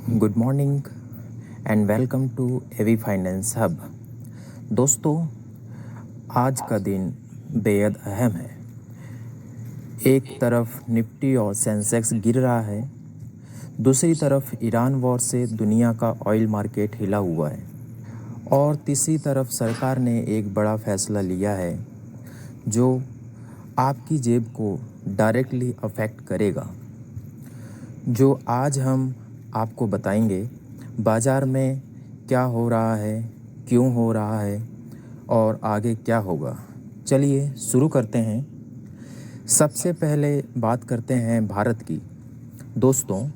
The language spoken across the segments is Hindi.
Good morning and welcome to AV finance hub. दोस्तों, आज का दिन बेहद अहम है। एक तरफ निफ्टी और सेंसेक्स गिर रहा है, दूसरी तरफ ईरान वॉर से दुनिया का ऑयल मार्केट हिला हुआ है और तीसरी तरफ सरकार ने एक बड़ा फैसला लिया है जो आपकी जेब को डायरेक्टली अफेक्ट करेगा। जो आज हम आपको बताएंगे बाज़ार में क्या हो रहा है, क्यों हो रहा है और आगे क्या होगा। चलिए शुरू करते हैं। सबसे पहले बात करते हैं भारत की। दोस्तों,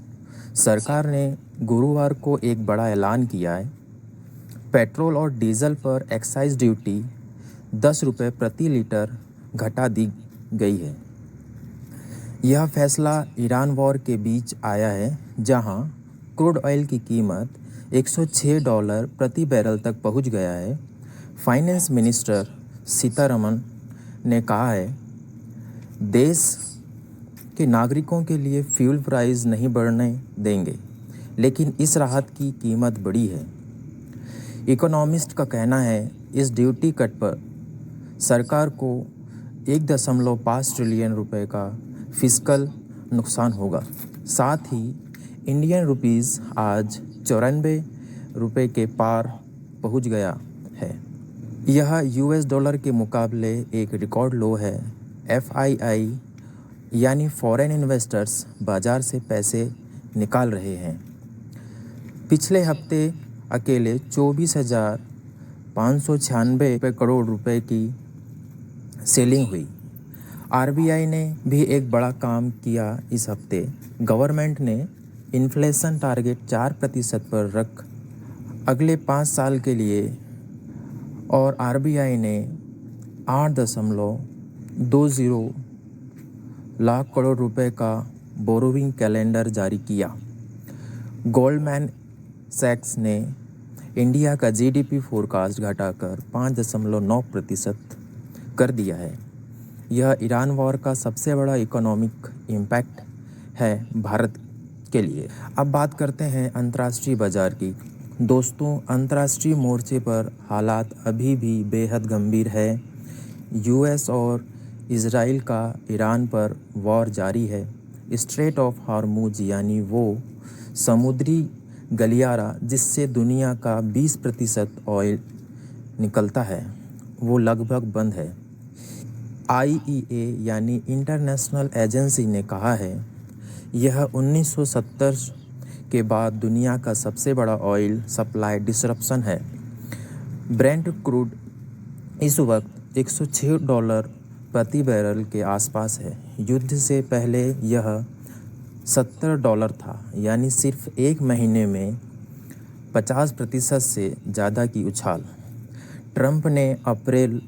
सरकार ने गुरुवार को एक बड़ा ऐलान किया है। पेट्रोल और डीजल पर एक्साइज ड्यूटी 10 रुपये प्रति लीटर घटा दी गई है। यह फैसला ईरान वॉर के बीच आया है, जहां क्रूड ऑयल की कीमत $106 प्रति बैरल तक पहुंच गया है। फाइनेंस मिनिस्टर सीतारमण ने कहा है, देश के नागरिकों के लिए फ्यूल प्राइस नहीं बढ़ने देंगे, लेकिन इस राहत की कीमत बड़ी है। इकोनॉमिस्ट का कहना है, इस ड्यूटी कट पर सरकार को 1.5 ट्रिलियन रुपए का फिस्कल नुकसान होगा। साथ ही इंडियन रुपीस आज 94 रुपये के पार पहुंच गया है। यह यूएस डॉलर के मुकाबले एक रिकॉर्ड लो है। एफआईआई यानी फॉरेन इन्वेस्टर्स बाज़ार से पैसे निकाल रहे हैं। पिछले हफ्ते अकेले 24,596 करोड़ रुपए की सेलिंग हुई। आरबीआई ने भी एक बड़ा काम किया इस हफ्ते। गवर्नमेंट ने इन्फ्लेशन टारगेट 4% पर रख अगले 5 साल के लिए और आरबीआई ने 8.20 लाख करोड़ रुपए का बोरोइंग कैलेंडर जारी किया। गोल्डमैन सैक्स ने इंडिया का जीडीपी फोरकास्ट घटाकर 5.9% कर दिया है। यह ईरान वॉर का सबसे बड़ा इकोनॉमिक इम्पैक्ट है भारत के लिए। अब बात करते हैं अंतर्राष्ट्रीय बाजार की। दोस्तों, अंतर्राष्ट्रीय मोर्चे पर हालात अभी भी बेहद गंभीर है। यूएस और इजराइल का ईरान पर वॉर जारी है। स्ट्रेट ऑफ हार्मुज यानी वो समुद्री गलियारा जिससे दुनिया का 20% ऑयल निकलता है, वो लगभग बंद है। आईईए यानी इंटरनेशनल एजेंसी ने कहा है, यह 1970 के बाद दुनिया का सबसे बड़ा ऑयल सप्लाई डिसरप्शन है। ब्रेंट क्रूड इस वक्त $106 प्रति बैरल के आसपास है। युद्ध से पहले यह $70 था, यानी सिर्फ एक महीने में 50% से ज़्यादा की उछाल। ट्रंप ने अप्रैल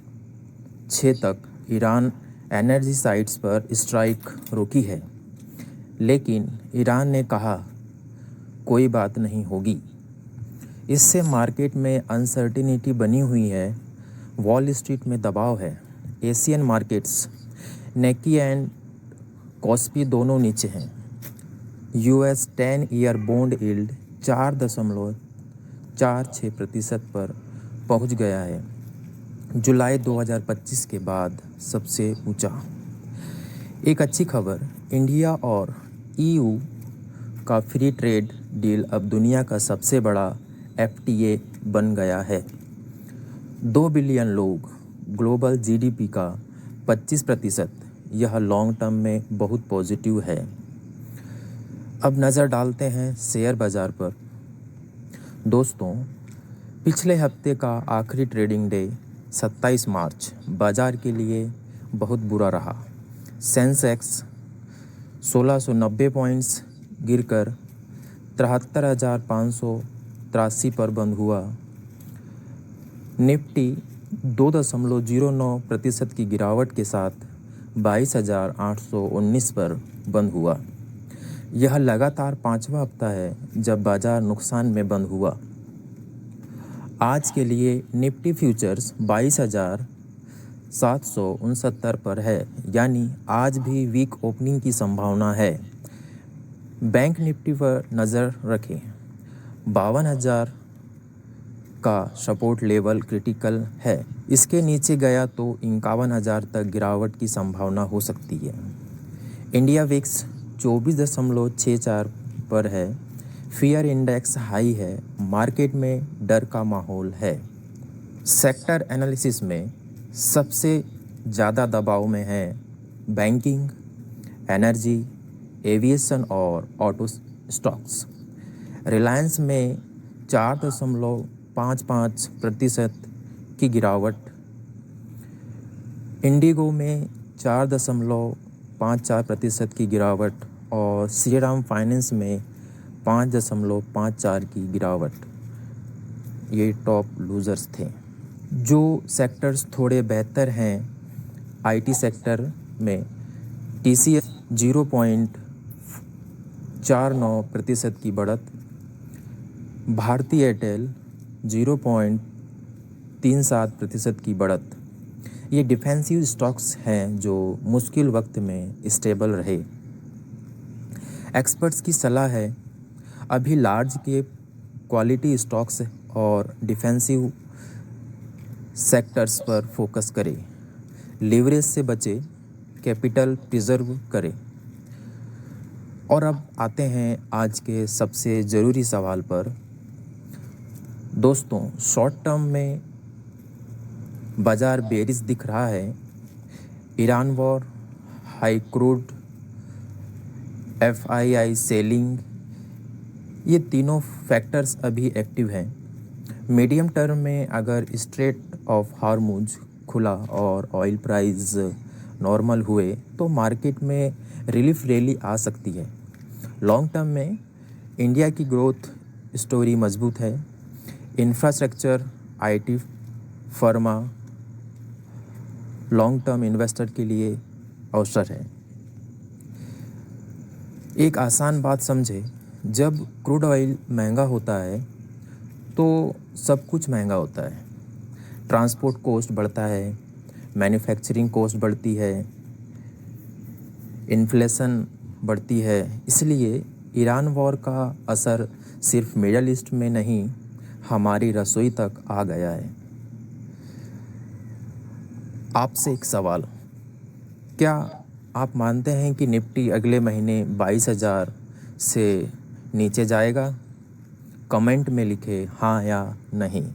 6 तक ईरान एनर्जी साइट्स पर स्ट्राइक रोकी है, लेकिन ईरान ने कहा कोई बात नहीं होगी। इससे मार्केट में अनसर्टिनिटी बनी हुई है। वॉल स्ट्रीट में दबाव है। Asian markets Nikki and KOSPI दोनों नीचे हैं। यूएस 10 ईयर बॉन्ड यील्ड 4.46% पर पहुंच गया है, जुलाई 2025 के बाद सबसे ऊंचा। एक अच्छी खबर, इंडिया और ईयू का फ्री ट्रेड डील अब दुनिया का सबसे बड़ा एफटीए बन गया है। 2 बिलियन लोग, ग्लोबल जीडीपी का 25%, यह लॉन्ग टर्म में बहुत पॉजिटिव है। अब नज़र डालते हैं शेयर बाज़ार पर। दोस्तों, पिछले हफ्ते का आखिरी ट्रेडिंग डे 27 मार्च बाज़ार के लिए बहुत बुरा रहा। सेंसेक्स 1690 पॉइंट्स गिरकर 73,583 पर बंद हुआ। निफ्टी 2.09% की गिरावट के साथ 22,819 पर बंद हुआ। यह लगातार 5वां हफ्ता है जब बाजार नुकसान में बंद हुआ। आज के लिए निफ्टी फ्यूचर्स 22,769 पर है, यानी आज भी वीक ओपनिंग की संभावना है। बैंक निफ्टी पर नज़र रखें। 52,000 का सपोर्ट लेवल क्रिटिकल है। इसके नीचे गया तो 51,000 तक गिरावट की संभावना हो सकती है। इंडिया विक्स 24.64 पर है। फियर इंडेक्स हाई है। मार्केट में डर का माहौल है। सेक्टर एनालिसिस में सबसे ज़्यादा दबाव में है बैंकिंग, एनर्जी, एविएशन और ऑटो स्टॉक्स। रिलायंस में 4.55% की गिरावट, इंडिगो में 4.54% की गिरावट और श्रीराम फाइनेंस में 5.54 की गिरावट। ये टॉप लूजर्स थे। जो सेक्टर्स थोड़े बेहतर हैं, आईटी सेक्टर में टीसीएस 0.49% की बढ़त, भारती एयरटेल 0.37% की बढ़त। ये डिफेंसिव स्टॉक्स हैं जो मुश्किल वक्त में स्टेबल रहे। एक्सपर्ट्स की सलाह है अभी लार्ज कैप क्वालिटी स्टॉक्स और डिफेंसिव सेक्टर्स पर फोकस करें। लीवरेज से बचे, कैपिटल प्रिजर्व करें। और अब आते हैं आज के सबसे ज़रूरी सवाल पर। दोस्तों, शॉर्ट टर्म में बाज़ार बेरिश दिख रहा है। Iran war, high crude, FII selling, ये तीनों फैक्टर्स अभी एक्टिव हैं। मीडियम टर्म में अगर स्ट्रेट ऑफ हार्मुज खुला और ऑयल प्राइस नॉर्मल हुए तो मार्केट में रिलीफ रैली आ सकती है। लॉन्ग टर्म में इंडिया की ग्रोथ स्टोरी मजबूत है। Infrastructure, IT, pharma long term investor के लिए अवसर है। एक आसान बात समझे, जब क्रूड ऑयल महंगा होता है तो सब कुछ महंगा होता है। ट्रांसपोर्ट कॉस्ट बढ़ता है, मैन्युफैक्चरिंग कॉस्ट बढ़ती है, इन्फ्लेशन बढ़ती है। इसलिए ईरान वॉर का असर सिर्फ मिडल ईस्ट में नहीं, हमारी रसोई तक आ गया है। आपसे एक सवाल, क्या आप मानते हैं कि निफ्टी अगले महीने 22,000 से नीचे जाएगा? कमेंट में लिखें हाँ या नहीं।